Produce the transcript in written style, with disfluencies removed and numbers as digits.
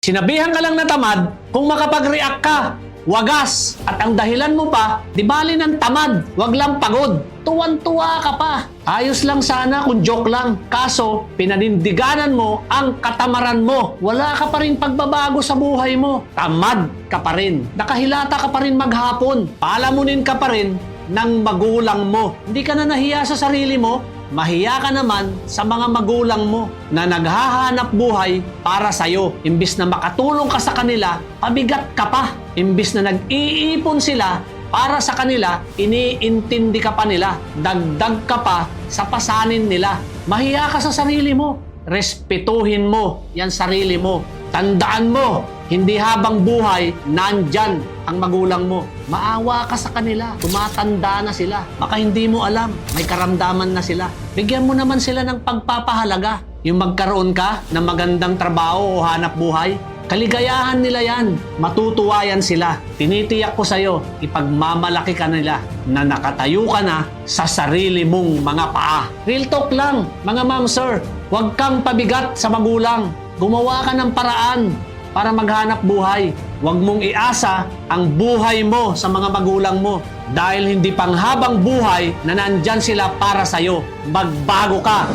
Sinabihan ka lang na tamad kung makapag-react ka. Wagas. At ang dahilan mo pa, di bali ng tamad, wag lang pagod. Tuwan-tuwa ka pa. Ayos lang sana kung joke lang. Kaso, pinanindiganan mo ang katamaran mo. Wala ka pa rin pagbabago sa buhay mo. Tamad ka pa rin. Nakahilata ka pa rin maghapon. Palamunin ka pa rin ng magulang mo. Hindi ka na nahiya sa sarili mo. Mahiya ka naman sa mga magulang mo na naghahanap buhay para sa'yo. Imbis na makatulong ka sa kanila, pabigat ka pa. Imbis na nag-iipon sila para sa kanila, iniintindi ka pa nila. Dagdag ka pa sa pasanin nila. Mahiya ka sa sarili mo. Respetuhin mo yan sarili mo. Tandaan mo, hindi habang buhay, nandyan ang magulang mo. Maawa ka sa kanila. Tumatanda na sila. Baka hindi mo alam, may karamdaman na sila. Bigyan mo naman sila ng pagpapahalaga. Yung magkaroon ka ng magandang trabaho o hanap buhay, kaligayahan nila yan. Matutuwa yan sila. Tinitiyak ko sa'yo, ipagmamalaki ka nila na nakatayo ka na sa sarili mong mga paa. Real talk lang, mga ma'am sir. Huwag kang pabigat sa magulang. Gumawa ka ng paraan para maghanap buhay. Huwag mong iasa ang buhay mo sa mga magulang mo dahil hindi panghabang buhay na nandyan sila para sa'yo. Magbago ka.